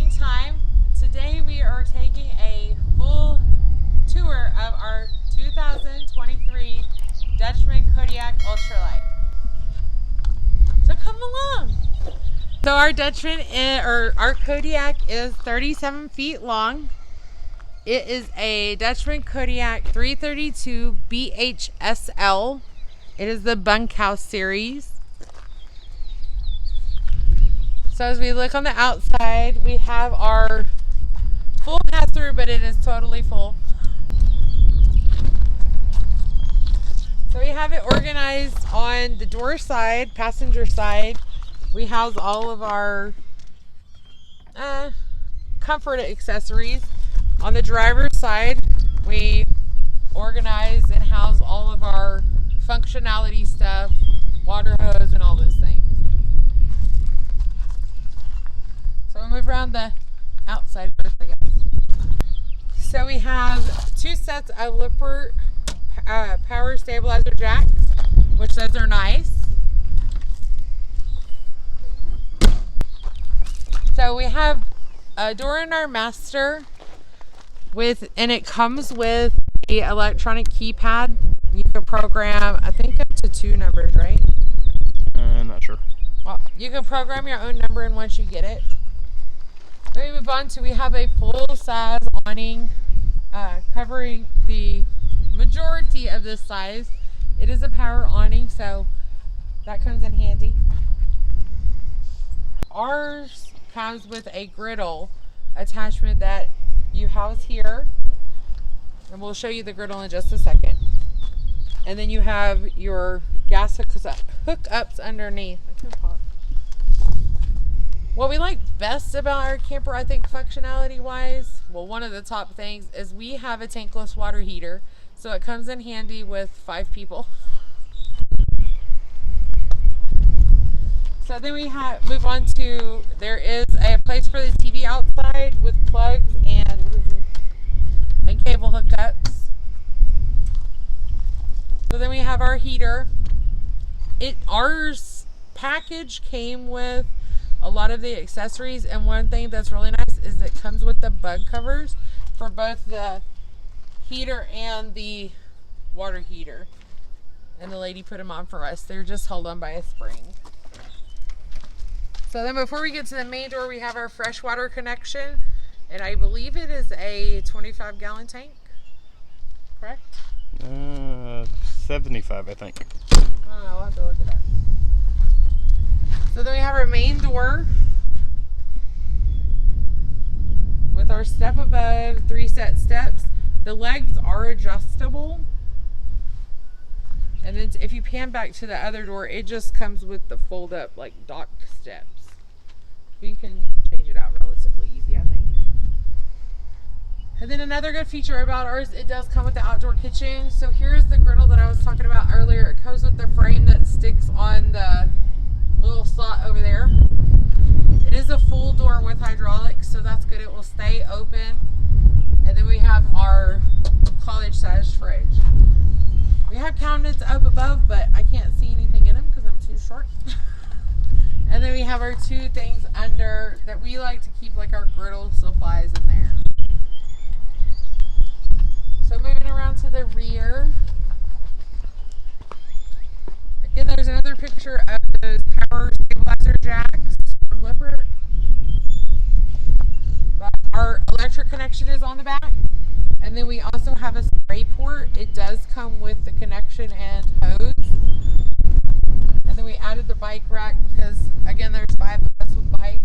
morning time. Today we are taking a full tour of our 2023 Dutchman Kodiak Ultra-Lite. So come along. So our Dutchman our Kodiak is 37 feet long. It is a Dutchman Kodiak 332 BHSL. It is the Bunkhouse series. So as we look on the outside, we have our full pass-through, but it is totally full. So we have it organized on the door side, passenger side. We house all of our comfort accessories. On the driver's side, we organize and house all of our functionality stuff, water hose and all those things. So we'll move around the outside first, I guess. So we have two sets of Lippert power stabilizer jacks, which those are nice. So we have a door in our master and it comes with a electronic keypad. You can program, I think, up to 2 numbers, right? I'm not sure. Well, you can program your own number, and once you get it. Then we move on to, we have a full-size awning covering the majority of this size. It is a power awning, so that comes in handy. Ours comes with a griddle attachment that you house here, and we'll show you the griddle in just a second. And then you have your gas hookups underneath. What we like best about our camper, I think, functionality wise, well, one of the top things is we have a tankless water heater, so it comes in handy with 5 people. So then we move on to, there is a place for the TV outside with plugs and cable hookups. So then we have our heater. Ours package came with a lot of the accessories, and one thing that's really nice is it comes with the bug covers for both the heater and the water heater. And the lady put them on for us. They're just held on by a spring. So then before we get to the main door, we have our freshwater connection, and I believe it is a 25-gallon tank, correct? 75, I think. I don't know, I'll have to look it up. So then we have our main door with our step above, 3 set steps. The legs are adjustable. And then if you pan back to the other door, it just comes with the fold up, like, dock steps. You can change it out relatively easy, I think. And then another good feature about ours, it does come with the outdoor kitchen. So here's the griddle that I was talking about earlier. It comes with the frame that sticks on the little slot over there. It is a full door with hydraulics, so that's good. It will stay open. And then we have our college-sized fridge. We have cabinets up above, but I can't see anything in them because I'm too short. And then we have our 2 things under that we like to keep, like, our griddle supplies in there. So moving around to the rear. Again, there's another picture of those power stabilizer jacks from Lippert. But our electric connection is on the back. And then we also have a spray port. It does come with the connection and hose. And then we added the bike rack because, again, there's 5 of us with bikes.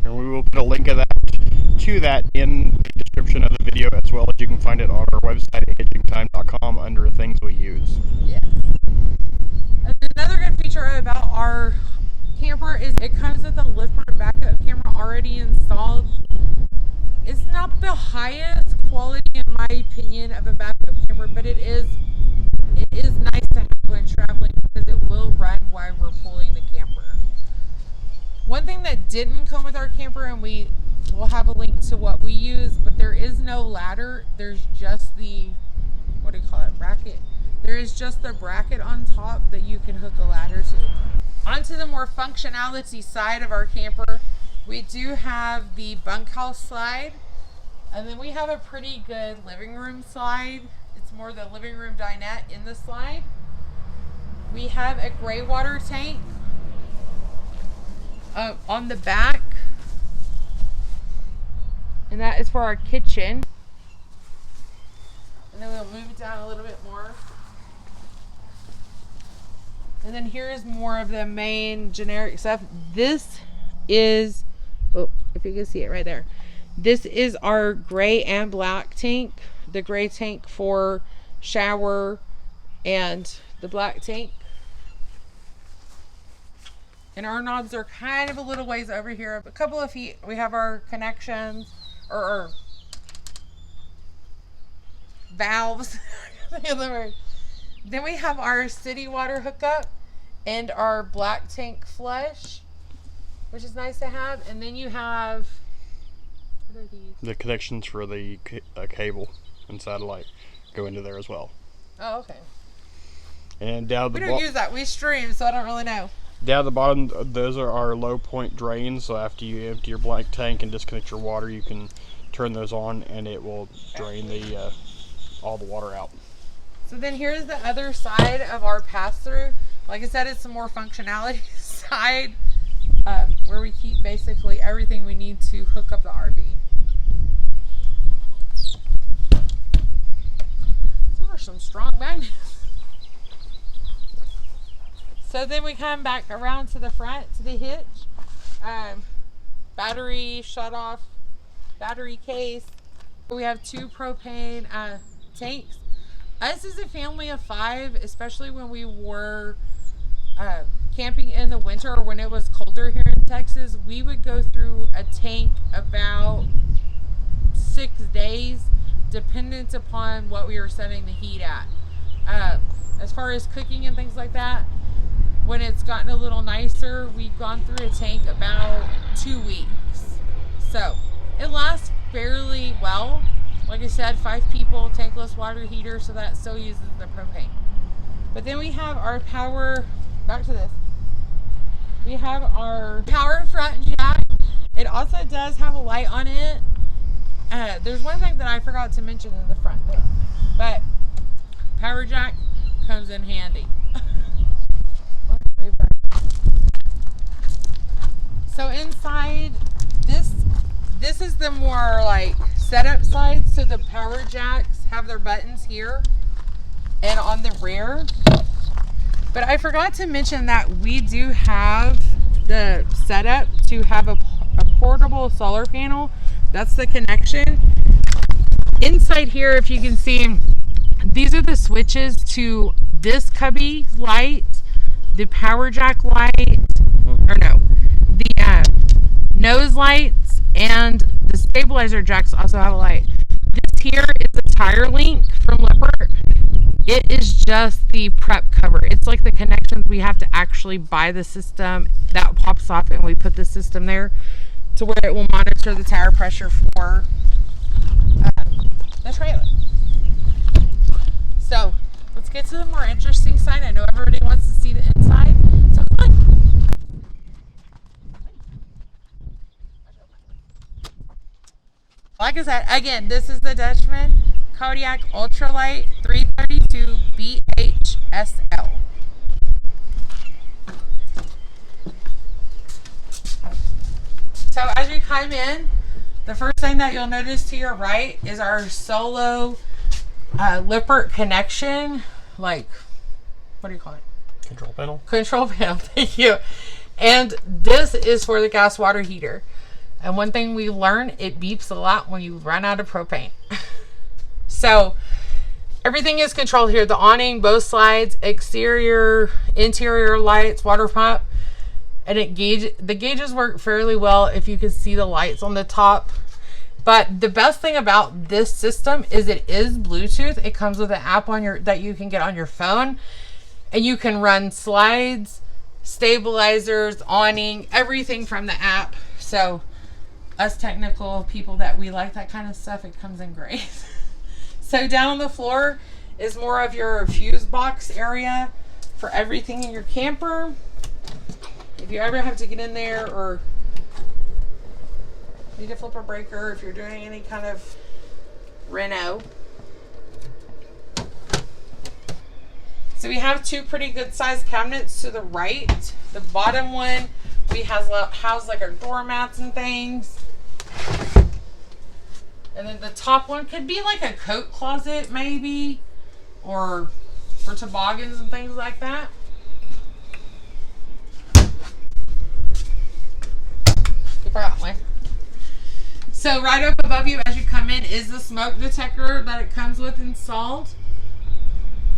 And we will put a link of that in the description of the video, as well as you can find it on our website at hitchingtime.com under things we use. Yes. Another good feature about our camper is it comes with a Lippert backup camera already installed. It's not the highest quality, in my opinion, of a backup camera, but it is nice to have when traveling because it will run while we're pulling the camper. One thing that didn't come with our camper, and we will have a link to what we use, but there is no ladder. There's just the, what do you call it, bracket? There is just the bracket on top that you can hook a ladder to. Onto the more functionality side of our camper, We do have the bunkhouse slide, and then we have a pretty good living room slide. It's more the living room dinette in the slide. We have a gray water tank on the back, and that is for our kitchen. And then we'll move it down a little bit more. And then here's more of the main generic stuff. This is, oh, if you can see it right there. This is our gray and black tank. The gray tank for shower and the black tank. And our knobs are kind of a little ways over here. A couple of feet, we have our connections or valves. Then we have our city water hookup and our black tank flush, which is nice to have. And then you have, what are these? The connections for the cable and satellite go into there as well. Oh, okay. And down the we don't use that. We stream, so I don't really know. Down the bottom, those are our low point drains. So after you empty your black tank and disconnect your water, you can turn those on and it will drain the all the water out. So then here's the other side of our pass-through. Like I said, it's the more functionality side where we keep basically everything we need to hook up the RV. Those are some strong magnets. So then we come back around to the front, to the hitch. Battery shut off, battery case. We have 2 propane tanks. Us as a family of 5, especially when we were camping in the winter or when it was colder here in Texas, we would go through a tank about 6 days, dependent upon what we were setting the heat at. As far as cooking and things like that, when it's gotten a little nicer, we've gone through a tank about 2 weeks. So it lasts fairly well. Like I said, 5 people, tankless water heater, so that still uses the propane. But then we have our power, back to this. We have our power front jack. It also does have a light on it. There's one thing that I forgot to mention in the front thing, but power jack comes in handy. So inside, this is the more like setup side. So the power jacks have their buttons here and on the rear. But I forgot to mention that we do have the setup to have a portable solar panel. That's the connection. Inside here, if you can see, these are the switches to this cubby light, the power jack light, or no, the nose lights, and the stabilizer jacks also have a light. This here is a tire link from Lippert. It is just the prep cover. It's like the connections we have to actually buy the system. That pops off and we put the system there to where it will monitor the tire pressure for the trailer. So let's get to the more interesting side. I know everybody wants to see the inside, so come on. Like I said, again, this is the Dutchman Kodiak Ultra-Lite 332BHSL. So as you come in, the first thing that you'll notice to your right is our solo Lippert connection. Like, what do you call it? Control panel. Control panel, thank you. And this is for the gas water heater. And one thing we learned, it beeps a lot when you run out of propane. So everything is controlled here. The awning, both sides, exterior, interior lights, water pump. And the gauges work fairly well if you can see the lights on the top. But the best thing about this system is it is Bluetooth. It comes with an app on that you can get on your phone. And you can run slides, stabilizers, awning, everything from the app. So us technical people that we like that kind of stuff, it comes in great. So down on the floor is more of your fuse box area for everything in your camper. If you ever have to get in there or Need to flip a breaker if you're doing any kind of reno. So we have two pretty good sized cabinets to the right. The bottom one, we house like our doormats and things. And then the top one could be like a coat closet maybe, or for toboggans and things like that. You forgot one. So right up above you as you come in is the smoke detector that it comes with installed.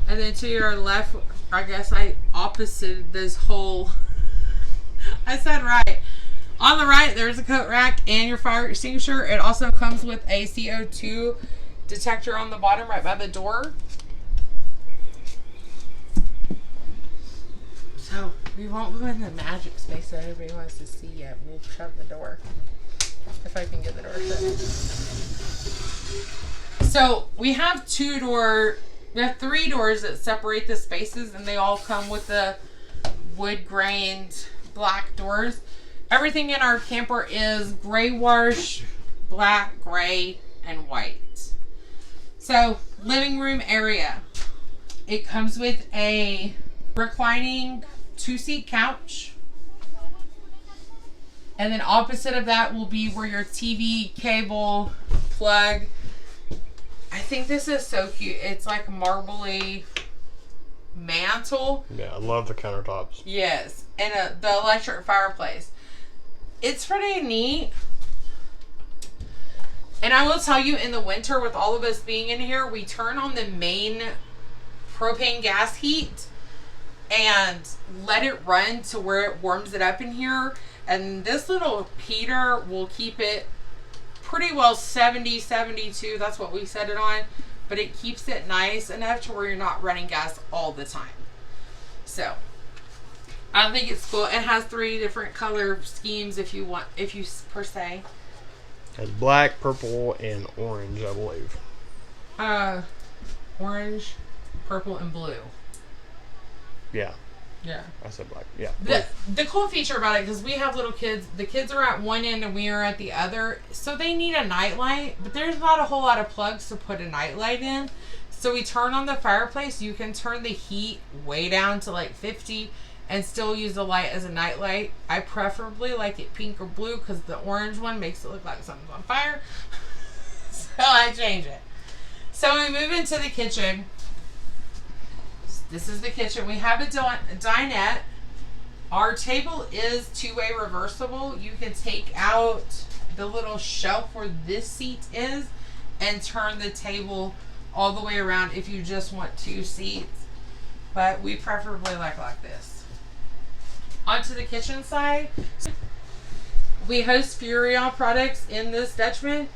And then to your left, I guess I opposite this whole, I said right. On the right, there's a coat rack and your fire extinguisher. It also comes with a CO2 detector on the bottom right by the door. So we won't go in the magic space that everybody wants to see yet. We'll shut the door. If I can get the door shut. So we have we have 3 doors that separate the spaces, and they all come with the wood grained black doors. Everything in our camper is gray wash, black, gray, and white. So living room area. It comes with a reclining 2-seat couch. And then opposite of that will be where your TV cable plug. I think this is so cute. It's like marbly mantle. Yeah, I love the countertops. Yes. And the electric fireplace. It's pretty neat. And I will tell you, in the winter, with all of us being in here, we turn on the main propane gas heat and let it run to where it warms it up in here. And this little heater will keep it pretty well 70, 72. That's what we set it on. But it keeps it nice enough to where you're not running gas all the time. So I think it's cool. It has 3 different color schemes if you per se. It's black, purple, and orange, I believe. Orange, purple, and blue. Yeah. Yeah. I said black. Yeah. The cool feature about it, because we have little kids, the kids are at one end and we are at the other, so they need a nightlight, but there's not a whole lot of plugs to put a nightlight in. So we turn on the fireplace. You can turn the heat way down to like 50 and still use the light as a nightlight. I preferably like it pink or blue because the orange one makes it look like something's on fire. So I change it. So we move into the kitchen. This is the kitchen. We have a dinette. Our table is 2-way reversible. You can take out the little shelf where this seat is and turn the table all the way around if you just want 2 seats. But we preferably like this. Onto the kitchen side. We host Furrion products in this Dutchman.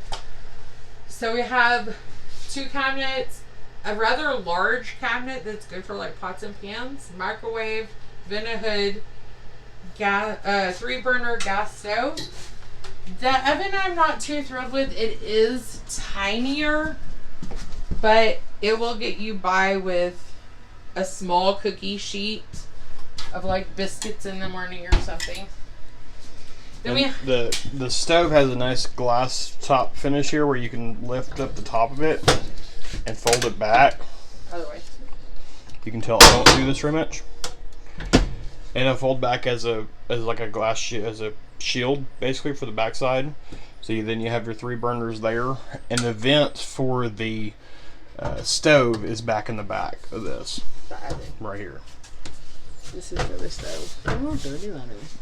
So we have 2 cabinets. A rather large cabinet that's good for like pots and pans, microwave, vent hood, gas, 3-burner gas stove. The oven I'm not too thrilled with. It is tinier, but it will get you by with a small cookie sheet of like biscuits in the morning or something. Then the stove has a nice glass top finish here where you can lift up the top of it and fold it back. Other way. You can tell I don't do this very much. And it'll fold back as like a glass as a shield basically for the backside. So then you have your 3 burners there, and the vent for the stove is back in the back of this. Right here. This is for the stove. Oh, dirty letters.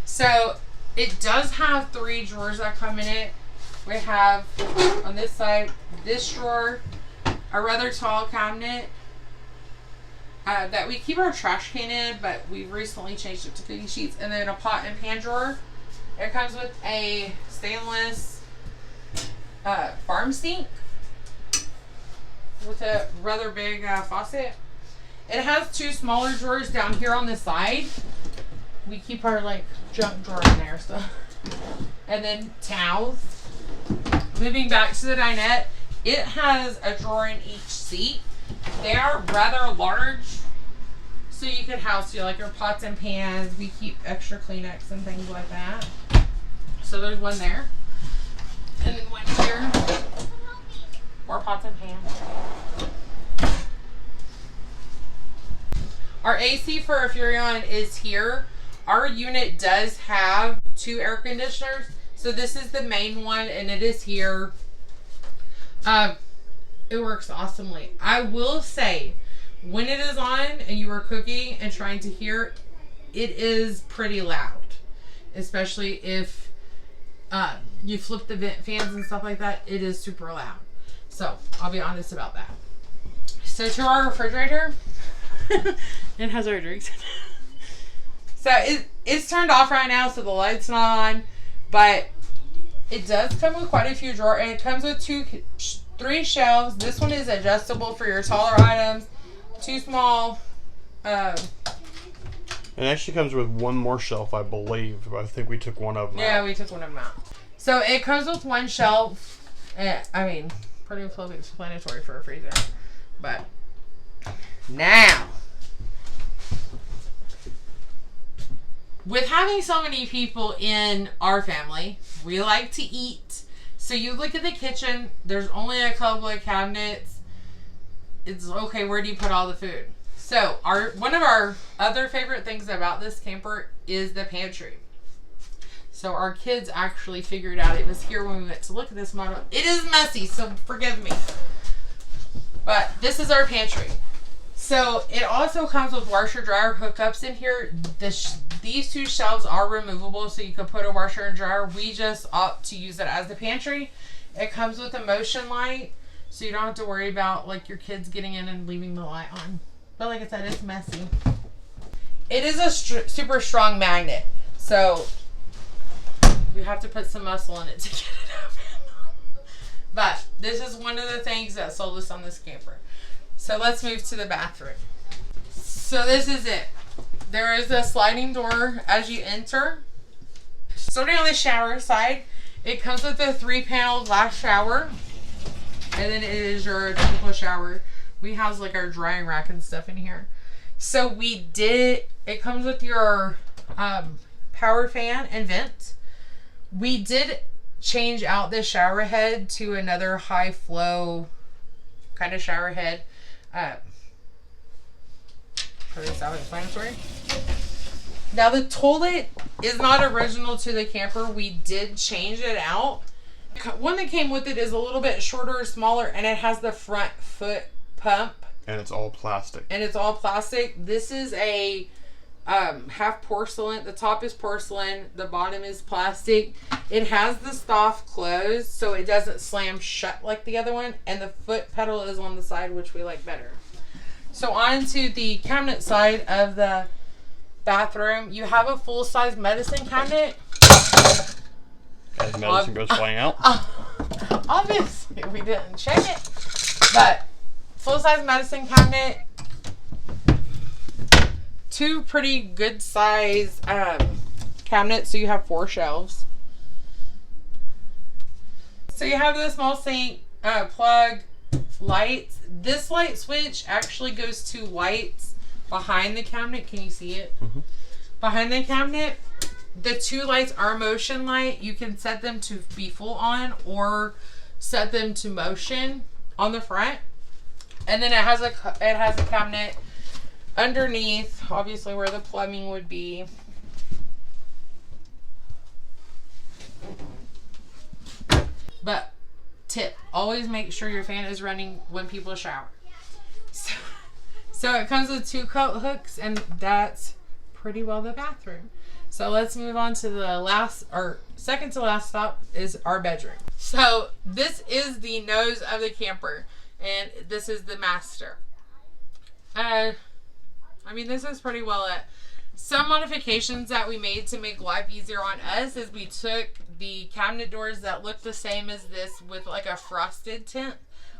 So it does have 3 drawers that come in it. We have on this side this drawer, a rather tall cabinet that we keep our trash can in, but we've recently changed it to cookie sheets, and then a pot and pan drawer. It comes with a stainless farm sink with a rather big faucet. It has 2 smaller drawers down here on the side. We keep our like junk drawer in there, so. And then towels. Moving back to the dinette, it has a drawer in each seat. They are rather large, So you could house your pots and pans. We keep extra Kleenex and things like that. So there's one there. And then one here. More pots and pans. Our AC for a Furrion is here. Our unit does have 2 air conditioners. So this is the main one and it is here. It works awesomely. I will say, when it is on and you are cooking and trying to hear, it is pretty loud. Especially if you flip the vent fans and stuff like that, it is super loud. So, I'll be honest about that. So, to our refrigerator, it has our drinks in it. So, it's turned off right now, so the light's not on. But it does come with quite a few drawers, and it comes with 3 shelves. This one is adjustable for your taller items. 2 small. It actually comes with 1 more shelf, I believe. I think we took one of them out. Yeah, we took one of them out. So it comes with 1 shelf. I mean, pretty self-explanatory for a freezer. But now, with having so many people in our family, we like to eat. So you look at the kitchen, there's only a couple of cabinets. It's okay, where do you put all the food? So one of our other favorite things about this camper is the pantry. So our kids actually figured out it was here when we went to look at this model. It is messy, so forgive me. But this is our pantry. So it also comes with washer dryer hookups in here. These 2 shelves are removable, so you can put a washer and dryer. We just opt to use it as the pantry. It comes with a motion light, so you don't have to worry about your kids getting in and leaving the light on. But like I said, it's messy. It is a super strong magnet, so you have to put some muscle in it to get it open. But this is one of the things that sold us on this camper. So let's move to the bathroom. So this is it. There is a sliding door as you enter. Starting on the shower side, it comes with a 3-panel glass shower. And then it is your typical shower. We house our drying rack and stuff in here. So it comes with your power fan and vent. We did change out the shower head to another high flow kind of shower head. For the self-explanatory. Now the toilet is not original to the camper. We did change it out. One that came with it is a little bit shorter, smaller, and it has the front foot pump. And it's all plastic. This is a half porcelain. The top is porcelain. The bottom is plastic. It has the stop closed, so it doesn't slam shut like the other one. And the foot pedal is on the side, which we like better. So on to the cabinet side of the bathroom. You have a full-size medicine cabinet. As medicine goes flying out. Obviously, we didn't check it. But full-size medicine cabinet. 2 pretty good size cabinets, so you have 4 shelves. So you have the small sink, plug, lights. This light switch actually goes to lights behind the cabinet. Can you see it? Mm-hmm. Behind the cabinet, the 2 lights are motion light. You can set them to be full on or set them to motion on the front. And then it has a cabinet underneath, obviously where the plumbing would be. But tip, always make sure your fan is running when people shower. So it comes with 2 coat hooks, and that's pretty well the bathroom. So let's move on to the second to last stop is our bedroom. So this is the nose of the camper, and this is the master. This is pretty well it. Some modifications that we made to make life easier on us is we took the cabinet doors that look the same as this with a frosted tint.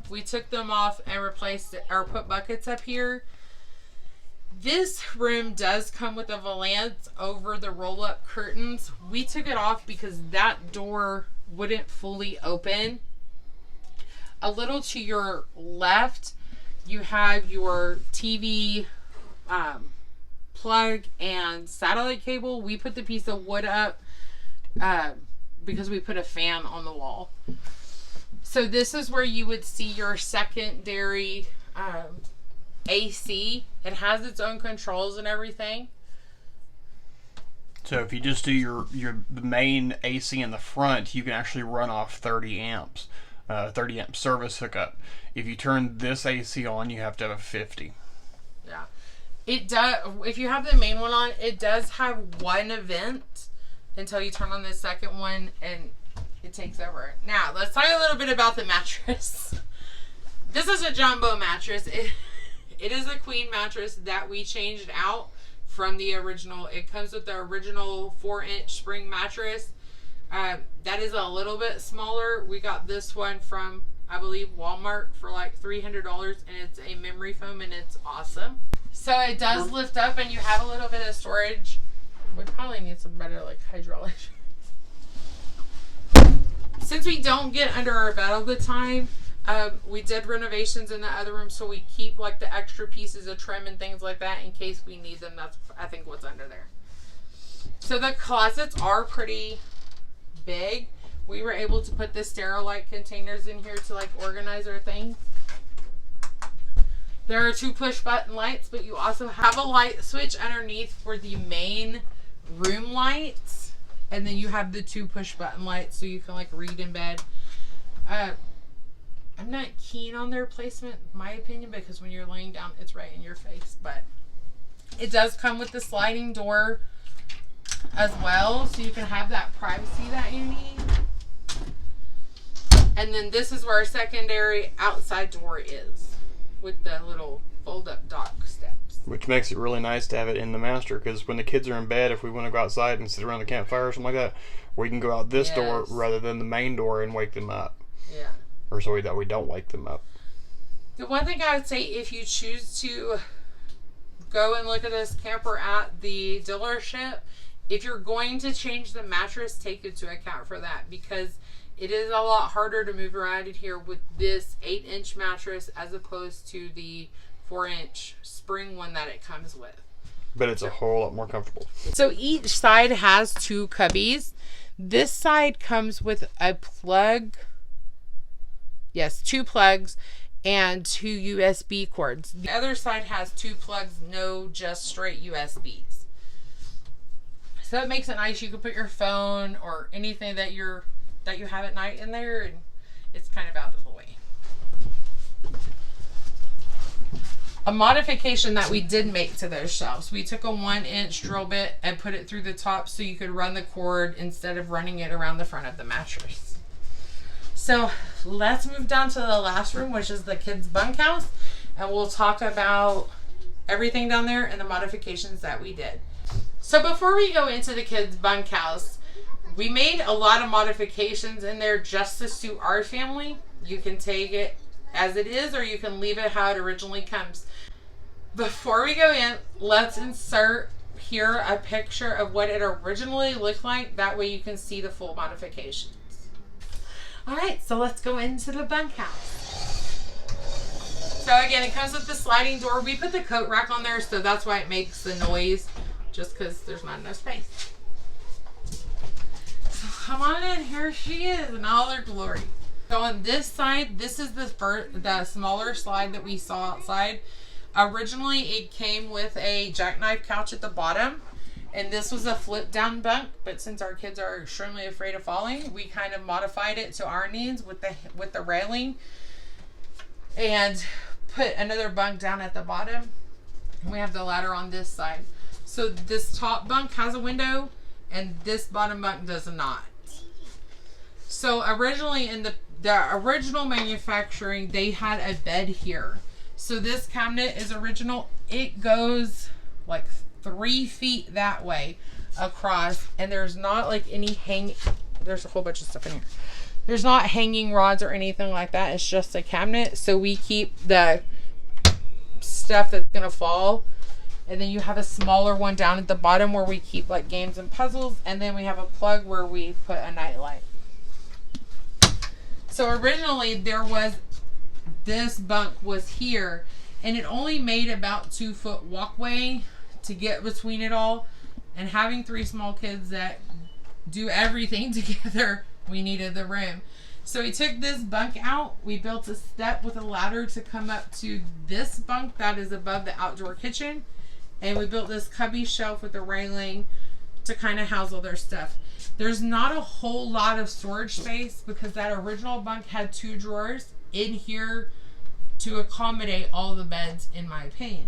We took them off and replaced it, or put buckets up here. This room does come with a valance over the roll-up curtains. We took it off because that door wouldn't fully open. A little to your left, you have your TV plug and satellite cable. We put the piece of wood up because we put a fan on the wall. So this is where you would see your secondary AC. It has its own controls and everything. So if you just do the main AC in the front, you can actually run off 30 amps, 30 amp service hookup. If you turn this AC on, you have to have a 50. Yeah. It does. If you have the main one on, it does have one event until you turn on the second one and it takes over. Now, let's talk a little bit about the mattress. This is a jumbo mattress. It is a queen mattress that we changed out from the original. It comes with the original 4-inch spring mattress. That is a little bit smaller. We got this one from, I believe, Walmart for like $300, and it's a memory foam, and it's awesome. So it does lift up, and you have a little bit of storage. We probably need some better like hydraulics. Since we don't get under our bed all the time, we did renovations in the other room, so we keep like the extra pieces of trim and things like that in case we need them. That's, I think, what's under there. So the closets are pretty big. We were able to put the Sterilite containers in here to like organize our things. There are 2 push button lights, but you also have a light switch underneath for the main room lights. And then you have the 2 push button lights so you can like read in bed. I'm not keen on their placement, in my opinion, because when you're laying down, it's right in your face. But it does come with the sliding door as well, so you can have that privacy that you need. And then this is where our secondary outside door is, with the little fold-up dock steps. Which makes it really nice to have it in the master, because when the kids are in bed, if we want to go outside and sit around the campfire or something like that, we can go out this door rather than the main door and wake them up. Yeah. Or so that we don't wake them up. The one thing I would say, if you choose to go and look at this camper at the dealership, if you're going to change the mattress, take into account for that, because it is a lot harder to move around in here with this 8-inch mattress as opposed to the 4-inch spring one that it comes with. But it's a whole lot more comfortable. So each side has 2 cubbies. This side comes with a plug. Yes, 2 plugs and 2 USB cords. The other side has 2 plugs, no just straight USBs. So it makes it nice. You can put your phone or anything that you have at night in there, and it's kind of out of the way. A modification that we did make to those shelves, we took a 1-inch drill bit and put it through the top so you could run the cord instead of running it around the front of the mattress. So let's move down to the last room, which is the kids' bunkhouse, and we'll talk about everything down there and the modifications that we did. So before we go into the kids' bunkhouse, we made a lot of modifications in there just to suit our family. You can take it as it is, or you can leave it how it originally comes. Before we go in, let's insert here a picture of what it originally looked like. That way you can see the full modifications. All right, so let's go into the bunkhouse. So again, it comes with the sliding door. We put the coat rack on there, so that's why it makes the noise, just because there's not enough space. So come on in, here she is in all her glory. So on this side, this is the smaller slide that we saw outside. Originally, it came with a jackknife couch at the bottom. And this was a flip down bunk, but since our kids are extremely afraid of falling, we kind of modified it to our needs with the railing and put another bunk down at the bottom. And we have the ladder on this side. So this top bunk has a window and this bottom bunk does not. So originally in the original manufacturing, they had a bed here. So this cabinet is original. It goes like 3 feet that way across, and there's not like any there's a whole bunch of stuff in here. There's not hanging rods or anything like that. It's just a cabinet, so we keep the stuff that's gonna fall, and then you have a smaller one down at the bottom where we keep like games and puzzles, and then we have a plug where we put a nightlight. So originally this bunk was here, and it only made about 2 foot walkway to get between it all. And having 3 small kids that do everything together, we needed the room. So we took this bunk out. We built a step with a ladder to come up to this bunk that is above the outdoor kitchen. And we built this cubby shelf with a railing to kind of house all their stuff. There's not a whole lot of storage space because that original bunk had 2 drawers in here to accommodate all the beds, in my opinion.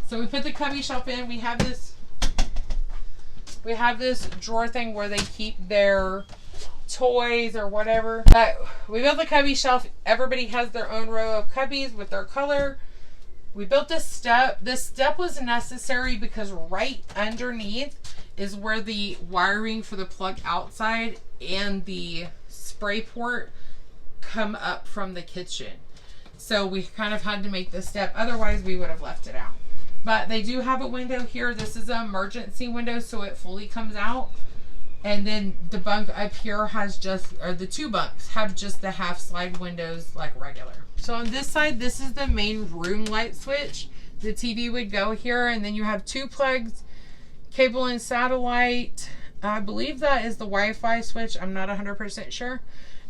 So we put the cubby shelf in. We have this drawer thing where they keep their toys or whatever. But we built the cubby shelf. Everybody has their own row of cubbies with their color. We built this step. This step was necessary because right underneath is where the wiring for the plug outside and the spray port come up from the kitchen. So we kind of had to make this step. Otherwise, we would have left it out. But they do have a window here. This is an emergency window, so it fully comes out. And then the bunk up here has just, or the 2 bunks have just the half slide windows like regular. So on this side, this is the main room light switch. The TV would go here, and then you have 2 plugs, cable and satellite. I believe that is the Wi-Fi switch. I'm not 100% sure.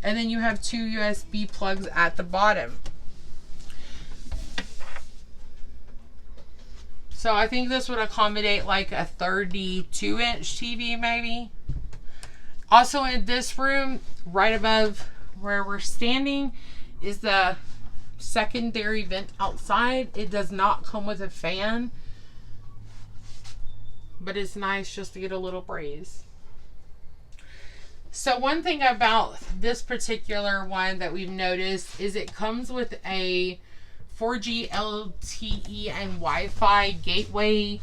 And then you have 2 USB plugs at the bottom. So I think this would accommodate like a 32-inch TV maybe. Also in this room, right above where we're standing, is the secondary vent outside. It does not come with a fan, but it's nice just to get a little breeze. So one thing about this particular one that we've noticed is it comes with a 4G LTE and Wi-Fi gateway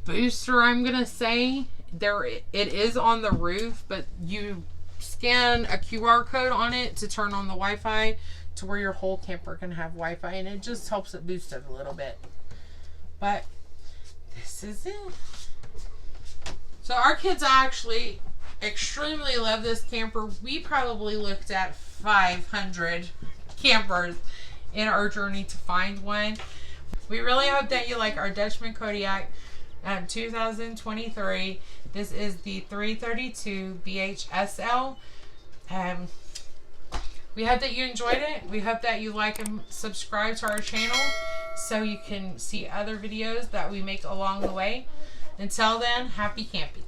booster, I'm gonna say. It is on the roof, but you scan a QR code on it to turn on the Wi-Fi to where your whole camper can have Wi-Fi, and it just helps it boost it a little bit. But this is it. So our kids actually extremely love this camper. We probably looked at 500 campers in our journey to find one. We really hope that you like our Dutchman Kodiak 2023. This is the 332 BHSL. We hope that you enjoyed it. We hope that you like and subscribe to our channel so you can see other videos that we make along the way. Until then, happy camping.